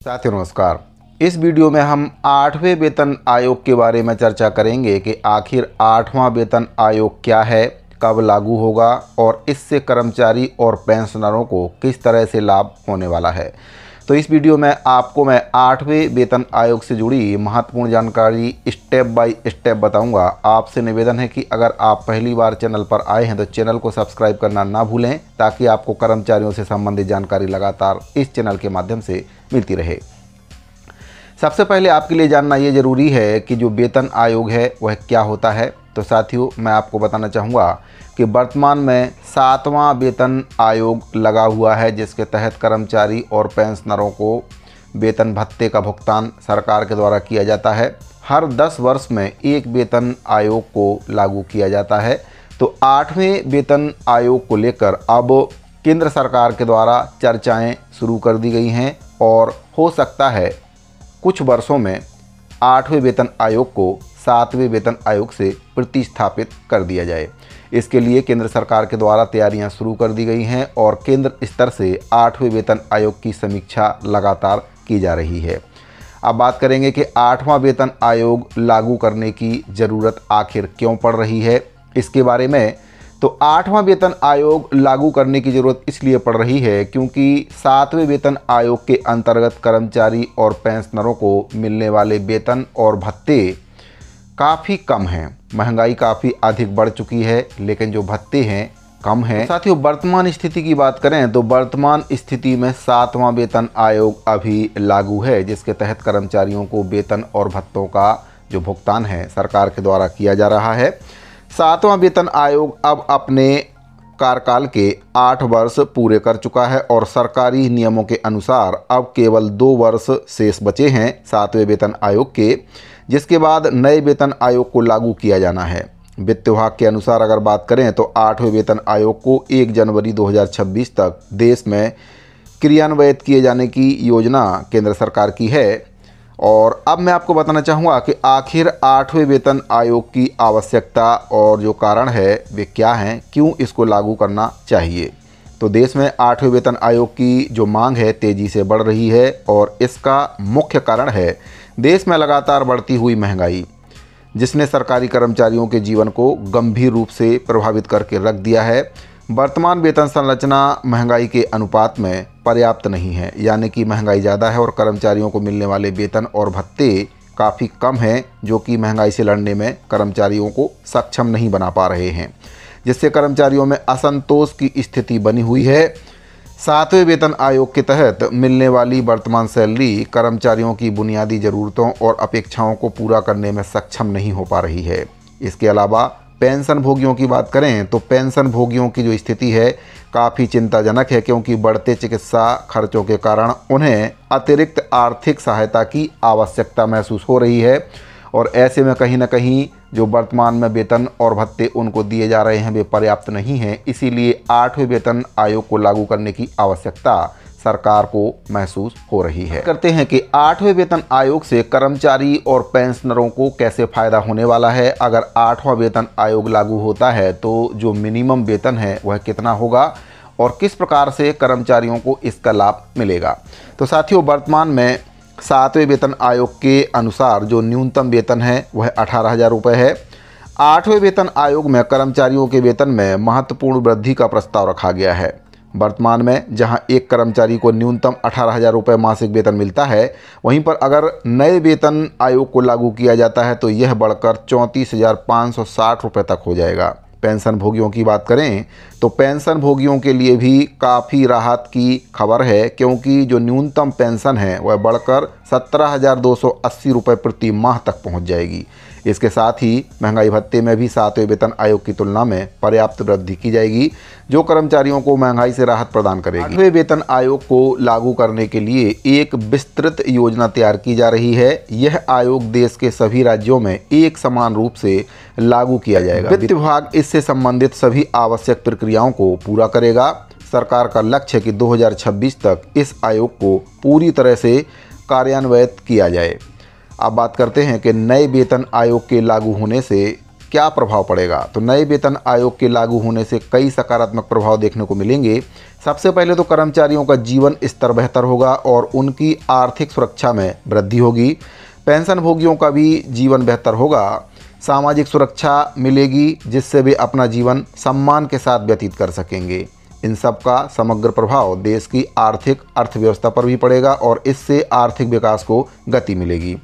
साथियों नमस्कार। इस वीडियो में हम 8वें वेतन आयोग के बारे में चर्चा करेंगे कि आखिर 8वां वेतन आयोग क्या है, कब लागू होगा और इससे कर्मचारी और पेंशनरों को किस तरह से लाभ होने वाला है। तो इस वीडियो में आपको मैं 8वें वेतन आयोग से जुड़ी महत्वपूर्ण जानकारी स्टेप बाय स्टेप बताऊंगा। आपसे निवेदन है कि अगर आप पहली बार चैनल पर आए हैं तो चैनल को सब्सक्राइब करना ना भूलें, ताकि आपको कर्मचारियों से संबंधित जानकारी लगातार इस चैनल के माध्यम से मिलती रहे। सबसे पहले आपके लिए जानना ये ज़रूरी है कि जो वेतन आयोग है वह क्या होता है। तो साथियों, मैं आपको बताना चाहूँगा कि वर्तमान में 7वां वेतन आयोग लगा हुआ है, जिसके तहत कर्मचारी और पेंशनरों को वेतन भत्ते का भुगतान सरकार के द्वारा किया जाता है। हर 10 वर्ष में एक वेतन आयोग को लागू किया जाता है। तो 8वें वेतन आयोग को लेकर अब केंद्र सरकार के द्वारा चर्चाएं शुरू कर दी गई हैं और हो सकता है कुछ वर्षों में 8वें वेतन आयोग को 7वें वेतन आयोग से प्रतिस्थापित कर दिया जाए। इसके लिए केंद्र सरकार के द्वारा तैयारियां शुरू कर दी गई हैं और केंद्र स्तर से 8वें वेतन आयोग की समीक्षा लगातार की जा रही है। अब बात करेंगे कि 8वां वेतन आयोग लागू करने की ज़रूरत आखिर क्यों पड़ रही है, इसके बारे में। तो 8वां वेतन आयोग लागू करने की ज़रूरत इसलिए पड़ रही है क्योंकि 7वें वेतन आयोग के अंतर्गत कर्मचारी और पेंशनरों को मिलने वाले वेतन और भत्ते काफ़ी कम हैं। महंगाई काफ़ी अधिक बढ़ चुकी है, लेकिन जो भत्ते हैं कम हैं। साथियों, वर्तमान स्थिति की बात करें तो वर्तमान स्थिति में 7वां वेतन आयोग अभी लागू है, जिसके तहत कर्मचारियों को वेतन और भत्तों का जो भुगतान है सरकार के द्वारा किया जा रहा है। 7वां वेतन आयोग अब अपने कार्यकाल के 8 वर्ष पूरे कर चुका है और सरकारी नियमों के अनुसार अब केवल 2 वर्ष शेष बचे हैं 7वें वेतन आयोग के, जिसके बाद नए वेतन आयोग को लागू किया जाना है। वित्त विभाग के अनुसार अगर बात करें तो 8वें वेतन आयोग को 1 जनवरी 2026 तक देश में क्रियान्वित किए जाने की योजना केंद्र सरकार की है। और अब मैं आपको बताना चाहूँगा कि आखिर 8वें वेतन आयोग की आवश्यकता और जो कारण है वे क्या हैं, क्यों इसको लागू करना चाहिए। तो देश में 8वें वेतन आयोग की जो मांग है तेज़ी से बढ़ रही है और इसका मुख्य कारण है देश में लगातार बढ़ती हुई महंगाई, जिसने सरकारी कर्मचारियों के जीवन को गंभीर रूप से प्रभावित करके रख दिया है। वर्तमान वेतन संरचना महंगाई के अनुपात में पर्याप्त नहीं है, यानी कि महंगाई ज़्यादा है और कर्मचारियों को मिलने वाले वेतन और भत्ते काफ़ी कम हैं, जो कि महंगाई से लड़ने में कर्मचारियों को सक्षम नहीं बना पा रहे हैं, जिससे कर्मचारियों में असंतोष की स्थिति बनी हुई है। 7वें वेतन आयोग के तहत मिलने वाली वर्तमान सैलरी कर्मचारियों की बुनियादी ज़रूरतों और अपेक्षाओं को पूरा करने में सक्षम नहीं हो पा रही है। इसके अलावा पेंशन भोगियों की बात करें तो पेंशन भोगियों की जो स्थिति है काफ़ी चिंताजनक है, क्योंकि बढ़ते चिकित्सा खर्चों के कारण उन्हें अतिरिक्त आर्थिक सहायता की आवश्यकता महसूस हो रही है और ऐसे में कहीं ना कहीं जो वर्तमान में वेतन और भत्ते उनको दिए जा रहे हैं वे पर्याप्त नहीं हैं। इसीलिए 8वें वेतन आयोग को लागू करने की आवश्यकता सरकार को महसूस हो रही है। करते हैं कि 8वें वेतन आयोग से कर्मचारी और पेंशनरों को कैसे फ़ायदा होने वाला है। अगर 8वां वेतन आयोग लागू होता है तो जो मिनिमम वेतन है वह कितना होगा और किस प्रकार से कर्मचारियों को इसका लाभ मिलेगा। तो साथियों, वर्तमान में 7वें वेतन आयोग के अनुसार जो न्यूनतम वेतन है वह 18,000 रुपये है। 8वें वेतन आयोग में कर्मचारियों के वेतन में महत्वपूर्ण वृद्धि का प्रस्ताव रखा गया है। वर्तमान में जहां एक कर्मचारी को न्यूनतम 18,000 रुपये मासिक वेतन मिलता है, वहीं पर अगर नए वेतन आयोग को लागू किया जाता है तो यह बढ़कर 34,560 रुपये तक हो जाएगा। पेंशन भोगियों की बात करें तो पेंशन भोगियों के लिए भी काफ़ी राहत की खबर है, क्योंकि जो न्यूनतम पेंशन है वह बढ़कर 17,280 रुपये प्रति माह तक पहुंच जाएगी। इसके साथ ही महंगाई भत्ते में भी 7वें वेतन आयोग की तुलना में पर्याप्त वृद्धि की जाएगी, जो कर्मचारियों को महंगाई से राहत प्रदान करेगी। 8वें वेतन आयोग को लागू करने के लिए एक विस्तृत योजना तैयार की जा रही है। यह आयोग देश के सभी राज्यों में एक समान रूप से लागू किया जाएगा। वित्त विभाग इससे संबंधित सभी आवश्यक प्रक्रियाओं को पूरा करेगा। सरकार का लक्ष्य है कि 2026 तक इस आयोग को पूरी तरह से कार्यान्वित किया जाए। अब बात करते हैं कि नए वेतन आयोग के लागू होने से क्या प्रभाव पड़ेगा? तो नए वेतन आयोग के लागू होने से कई सकारात्मक प्रभाव देखने को मिलेंगे। सबसे पहले तो कर्मचारियों का जीवन स्तर बेहतर होगा और उनकी आर्थिक सुरक्षा में वृद्धि होगी। पेंशन भोगियों का भी जीवन बेहतर होगा। सामाजिक सुरक्षा मिलेगी जिससे वे अपना जीवन सम्मान के साथ व्यतीत कर सकेंगे। इन सब का समग्र प्रभाव देश की आर्थिक अर्थव्यवस्था पर भी पड़ेगा और इससे आर्थिक विकास को गति मिलेगी।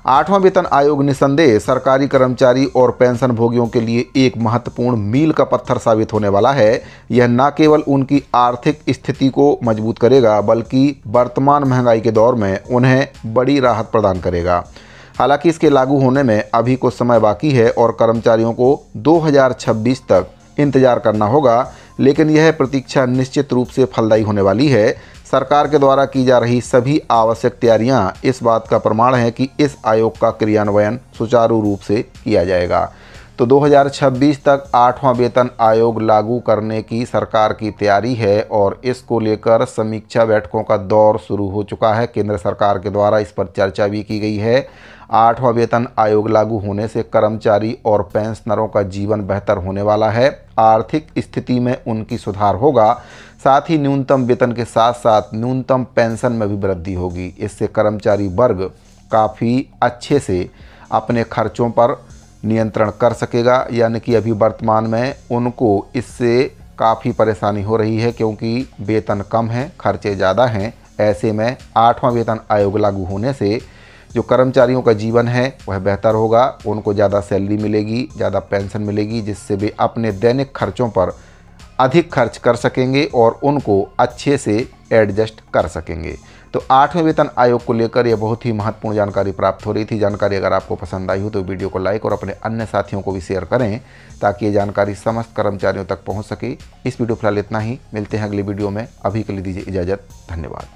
8वां वेतन आयोग निसंदेह सरकारी कर्मचारी और पेंशन भोगियों के लिए एक महत्वपूर्ण मील का पत्थर साबित होने वाला है। यह न केवल उनकी आर्थिक स्थिति को मजबूत करेगा बल्कि वर्तमान महंगाई के दौर में उन्हें बड़ी राहत प्रदान करेगा। हालांकि इसके लागू होने में अभी कुछ समय बाकी है और कर्मचारियों को 2026 तक इंतजार करना होगा, लेकिन यह प्रतीक्षा निश्चित रूप से फलदायी होने वाली है। सरकार के द्वारा की जा रही सभी आवश्यक तैयारियां इस बात का प्रमाण है कि इस आयोग का क्रियान्वयन सुचारू रूप से किया जाएगा। तो 2026 तक 8वां वेतन आयोग लागू करने की सरकार की तैयारी है और इसको लेकर समीक्षा बैठकों का दौर शुरू हो चुका है। केंद्र सरकार के द्वारा इस पर चर्चा भी की गई है। 8वां वेतन आयोग लागू होने से कर्मचारी और पेंशनरों का जीवन बेहतर होने वाला है। आर्थिक स्थिति में उनकी सुधार होगा, साथ ही न्यूनतम वेतन के साथ साथ न्यूनतम पेंशन में भी वृद्धि होगी। इससे कर्मचारी वर्ग काफ़ी अच्छे से अपने खर्चों पर नियंत्रण कर सकेगा, यानी कि अभी वर्तमान में उनको इससे काफ़ी परेशानी हो रही है क्योंकि वेतन कम है, खर्चे ज़्यादा हैं। ऐसे में 8वां वेतन आयोग लागू होने से जो कर्मचारियों का जीवन है वह बेहतर होगा, उनको ज़्यादा सैलरी मिलेगी, ज़्यादा पेंशन मिलेगी, जिससे वे अपने दैनिक खर्चों पर अधिक खर्च कर सकेंगे और उनको अच्छे से एडजस्ट कर सकेंगे। तो 8वें वेतन आयोग को लेकर यह बहुत ही महत्वपूर्ण जानकारी प्राप्त हो रही थी। जानकारी अगर आपको पसंद आई हो तो वीडियो को लाइक और अपने अन्य साथियों को भी शेयर करें ताकि ये जानकारी समस्त कर्मचारियों तक पहुंच सके। इस वीडियो फिलहाल इतना ही, मिलते हैं अगली वीडियो में। अभी के लिए दीजिए इजाज़त। धन्यवाद।